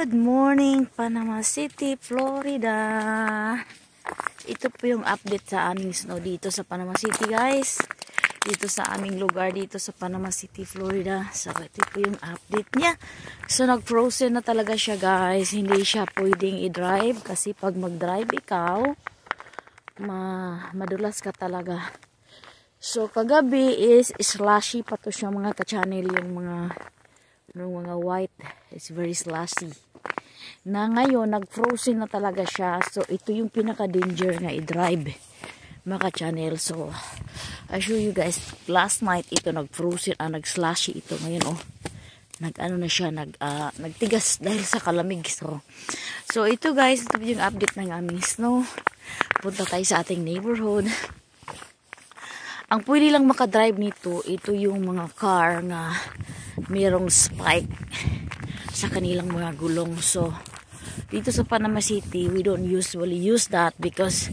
Good morning, Panama City, Florida. Ito po yung update sa aming snow dito sa Panama City, guys. Dito sa aming lugar dito sa Panama City, Florida. So, ito po yung update niya. So, nag-frozen na talaga siya, guys. Hindi siya pwedeng i-drive kasi pag mag-drive ikaw, madulas ka talaga. So, kagabi is slushy pa to siya, mga ka-channel, yung mga white. It's very slushy. Na ngayon, nag-frozen na talaga siya. So, ito yung pinaka-danger nga i-drive, mga channel. So, I show you guys, last night, ito nag-frozen, nag-slushy ito. Ngayon, nag-ano na siya, nagtigas dahil sa kalamig. So, ito guys, ito yung update ng aming snow. Punta tayo sa ating neighborhood. Ang pwede lang makadrive nito, ito yung mga car na mayroong spike sa kanilang mga gulong. So, dito sa Panama City, we don't usually use that because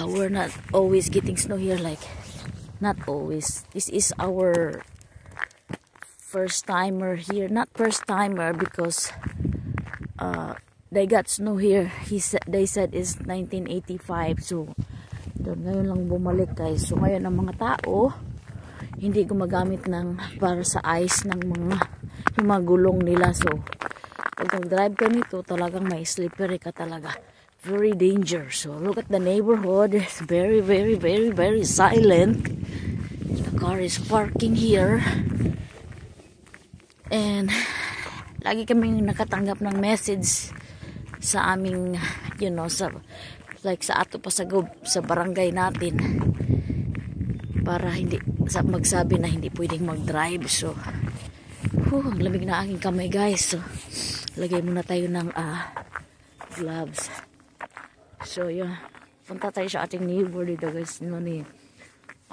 we're not always getting snow here. Like, not always. This is our first timer here. Not first timer because they got snow here. They said it's 1985. So, ngayon lang bumalik, guys. So, ngayon ang mga tao hindi gumagamit para sa ice ng mga gulong nila. So, pag nag-drive ka nito, talagang may slippery ka talaga. Very dangerous. So, look at the neighborhood. It's very, very, very, very silent. The car is parking here. And, lagi kaming nakatanggap ng message sa aming, sa ato pa sa barangay natin. Para hindi magsabi na hindi pwedeng mag-drive. So, ang lamig na aking kamay, guys. So, lagay muna tayo ng gloves. So, yun. Punta tayo sa ating neighbor dito, guys. Ni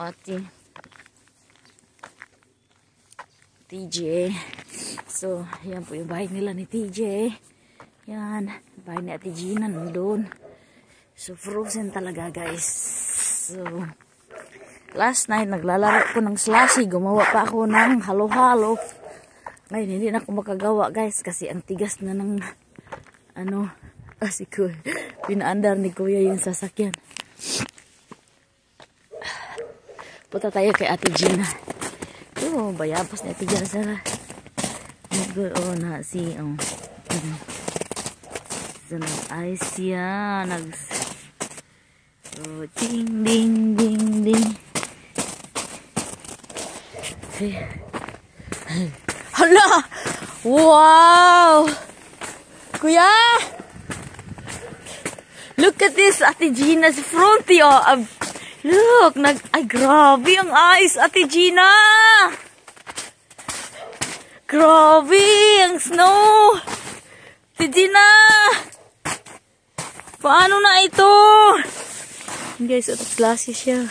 Ate TJ. So, yan po yung bahay nila ni TJ. Yan. Bahay ni Ate Gina nandun. So, frozen talaga, guys. So, last night, naglalaro ko ng slushy. Gumawa pa ako ng halo-halo. Ngayon, hindi na ako makagawa, guys. Kasi ang tigas na ng, kasi pinaandar ni Kuya yung sasakyan. Punta tayo kay Ate Gina. Bayabas ni Ate Gina sana. Ay siya. Ding, ding, ding, ding. Hala! Wow! Kuya! Look at this, Ate Gina's fronty. Look! Ay, grabe ang ice, Ate Gina! Grabe! Ang snow! Ate Gina! Paano na ito? Guys, ito slushy siya.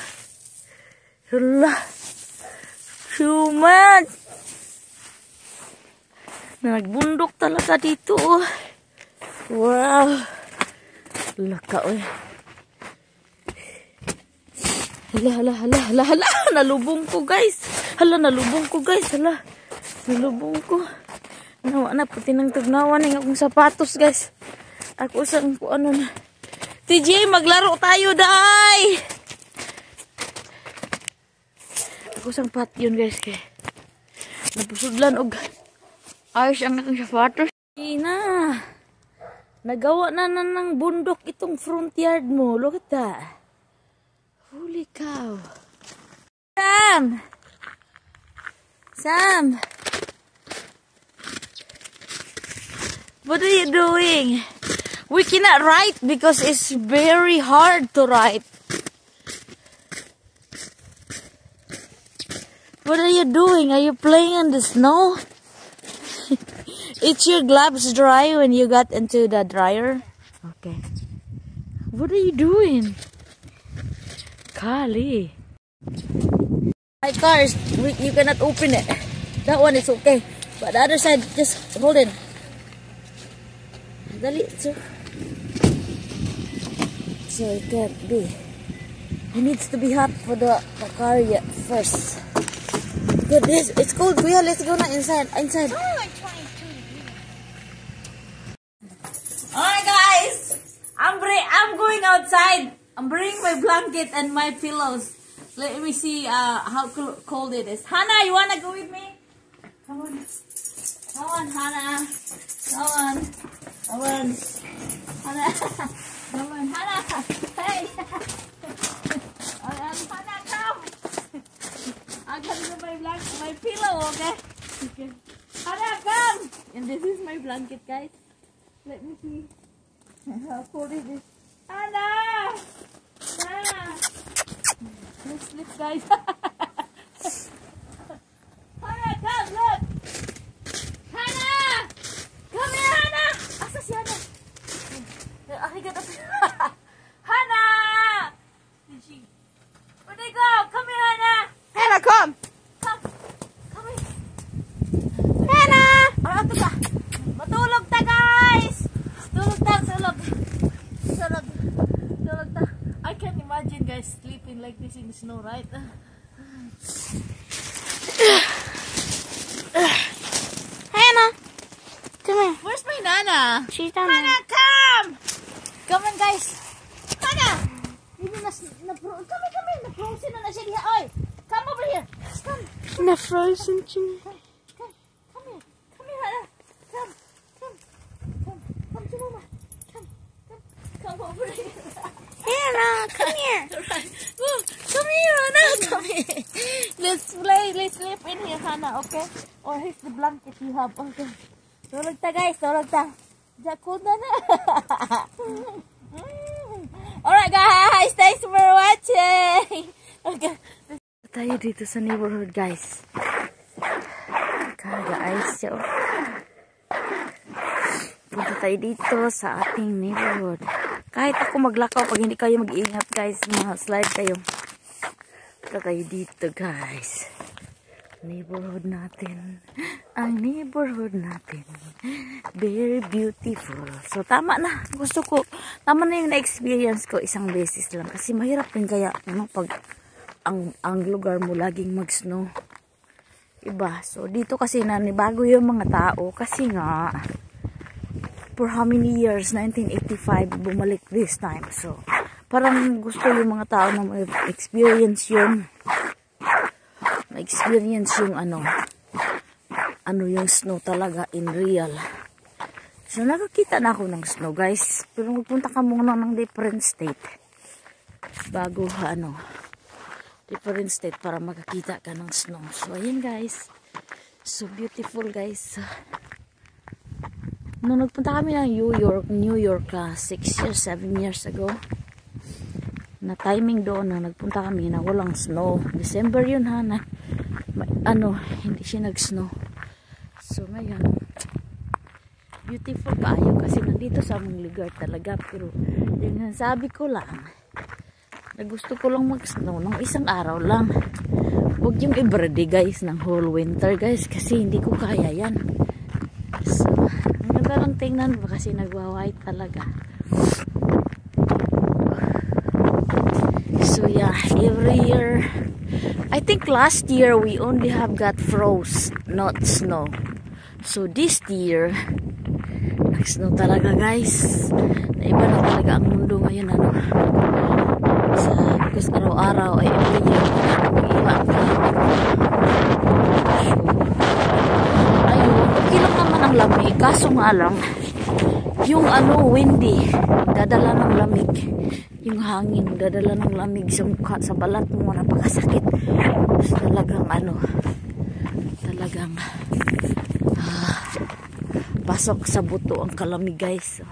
Hala! Sumat! Nagbundok talaga dito. Wow! Laka, oy. Hala. Nalubong ko, guys. Nalubong ko. Nawa na, pati nang tugnawan ng akong sapatos, guys. Ako sang na. TJ, maglaro tayo, day! Ako sang pat yun, guys. Napusudlan og ayos ang akong sapatos. Ina, nagawa na ng bundok itong front yard mo. Look at that. Holy cow. Sam! What are you doing? We cannot write because it's very hard to write. What are you doing? Are you playing in the snow? It's your gloves dry when you got into the dryer? Okay. What are you doing? Kali. My cars, you cannot open it. That one is okay. But the other side, just hold it. Dali, so it can't be. It needs to be hot for the car first. Goodness, it's cold. Kuya, let's go na inside. Oh, I'm trying to. outside. I'm bringing my blanket and my pillows. Let me see how cold it is. Hannah, you wanna go with me? Come on. Come on, Hannah. Come on. Come on. Hannah. Come on, Hannah. Hey. Hannah, come. I'm gonna do my blanket, my pillow, okay? Okay. Hannah, come. And this is my blanket, guys. Let me see how cold it is. Hannah. Hannah. Let's sleep, guys. Hannah, come, look. Hannah! Come here, Hannah! Asa si Hannah? Hannah! Did she? Where'd they go? Come here, Hannah! Hannah, come! Come! Come here! Hannah! Ano ito ka? Matulog ta, guys! Tulog ta, tulog. Tulog. Tulog ta. I can't imagine guys sleeping like this in the snow, right? Hannah! Come here. Where's my Nana? She's down Hannah, come! Come on, guys. Hannah! Hindi come here. Na-frozen na siya diha. Oy! Come over here. Come. there. Na frozen too. Come here. Come here, Hannah. Come. Come to Mama. Come over here. Hannah, come here. Right. Oh, come here, Hannah. Come here. Let's play. Let's sleep in here, Hannah, okay? Or here's the blanket you have. Okay. Tulog ta, guys. Tulog ta. Jakod na na. Alright, guys. Thanks for watching. Okay. Tayo dito sa neighborhood, guys. Guys, so punta tayo dito sa ating neighborhood. Kahit ako maglakaw, pag hindi kayo mag-iingat, guys, slide kayo. Punta tayo dito, guys. Neighborhood natin. Ang neighborhood natin. Very beautiful. So, tama na. Gusto ko, tama na yung na-experience ko isang beses lang. Kasi mahirap din kaya, ano, pag ang lugar mo laging mag-snow. Iba. So, dito kasi nanibago yung mga tao. Kasi nga, for how many years? 1985, bumalik this time. So, parang gusto yung mga tao na ma-experience yung yung snow talaga in real. So, nakakita na ako ng snow, guys. Pero magpunta ka muna ng different state. Bago, different state para makakita ka ng snow. So, ayan, guys. So, beautiful, guys. Nung nagpunta kami ng New York, 6 years, 7 years ago, na timing doon na nagpunta kami na walang snow. December yun, ha, na hindi siya nag-snow. So, ngayon, beautiful kayo kasi nandito sa among lugar talaga. Pero, yung sabi ko lang, na gusto ko lang mag-snow ng isang araw lang. Huwag yung everyday, guys, ng whole winter, guys, kasi hindi ko kaya yan. So, ang ganda lang tingnan mo kasi nagwa-white talaga. So, yeah, every year, I think last year we only have got frost, not snow. So this year, nag-snow talaga, guys. Naiba na talaga ang mundo ngayon, because araw-araw ay every year mag-iba ang climate. So, ayun, okay lang naman ang lamig. Kaso nga lang, yung windy, dadala ng lamig. Yung hangin, dadala ng lamig sa mukha, sa balat mo, napakasakit. Talagang pasok sa buto ang kalamig, guys. So,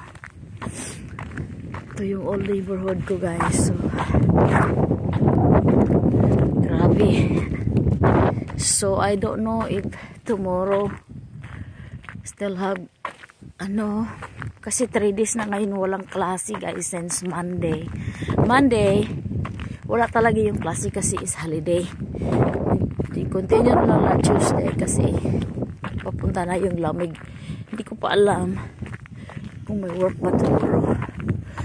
ito yung old neighborhood ko, guys. So, grabe. So, I don't know if tomorrow still have kasi 3 days na ngayon walang klase, guys, since Monday, wala talaga yung klase kasi is holiday. Continue na lang Tuesday kasi papunta na yung lamig. Hindi ko pa alam kung may work ba tomorrow.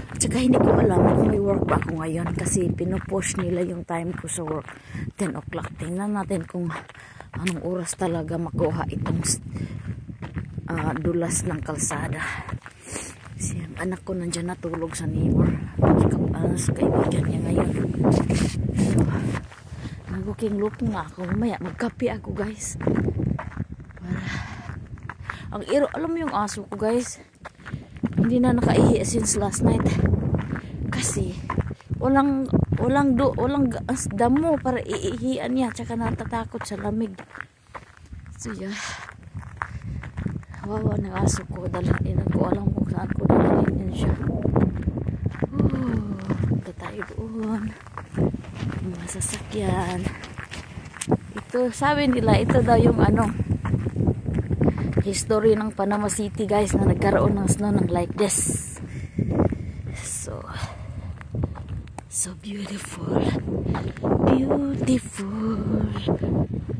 At saka hindi ko alam kung may work ba ako ngayon kasi pinupush nila yung time ko sa work 10 o'clock. Tingnan natin kung anong oras talaga makuha itong dulas ng kalsada. Siyang anak ko nandyan natulog sa neighbor. Sa kaibigan niya ngayon. So, nag-looking nga ako. Mamaya, magkape ako guys. Para, ang iro, alam mo yung aso ko guys. Hindi na nakaihi since last night. Kasi, walang damo para iihian niya. Tsaka natatakot sa lamig. So, yeah. Wawa ng aso ko. Dalhin ko. Alam kung saan ko dalhin siya. Ito tayo doon. Mga sasakyan. Ito, sabi nila, ito daw yung history ng Panama City guys, na nagkaroon ng snow ng like this. So beautiful.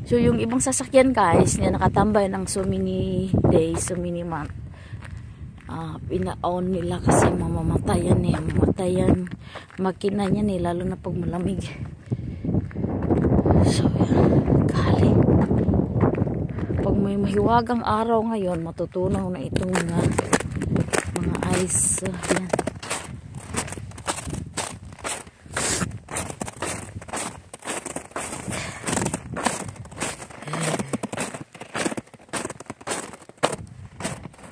So yung ibang sasakyan guys, na nakatambay ng so many days, so many months, pina-own nila kasi mamamatayan makina niya lalo na pag malamig. So kali, pag may mahiwagang araw ngayon, matutunaw na itong mga ice. Yan.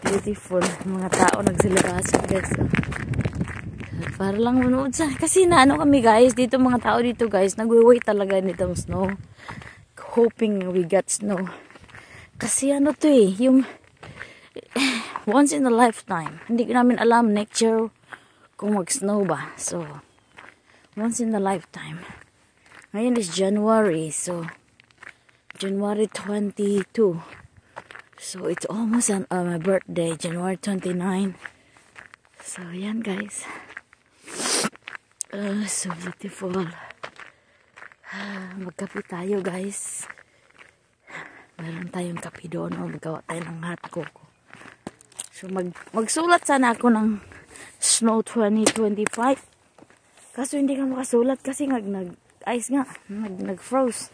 Beautiful. Mga tao nagsilabasa guys. Para lang manood sa. Kasi kami guys. Dito mga tao dito guys. Nagwe-wait talaga nitong snow. Hoping we got snow. Kasi to yung once in a lifetime. Hindi namin alam next year kung mag-snow ba. So, once in a lifetime. Ngayon is January. So, January 22. So, it's almost my birthday, January 29. So, yan guys. So beautiful. Magkape tayo guys. Meron tayong kape doon. Magawa tayo ng hot cocoa. So, magsulat sana ako ng snow 2025. Kaso hindi ka makasulat kasi nag-ice nga. Nag-froze.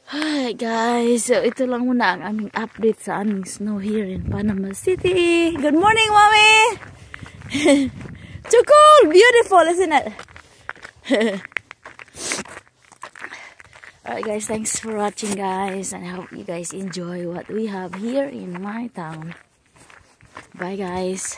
Hi guys, so ito lang muna ang aming update sa aming snow here in Panama City. Good morning, mommy! Too cold! Beautiful, isn't it? Alright guys, thanks for watching guys, and I hope you guys enjoy what we have here in my town. Bye guys!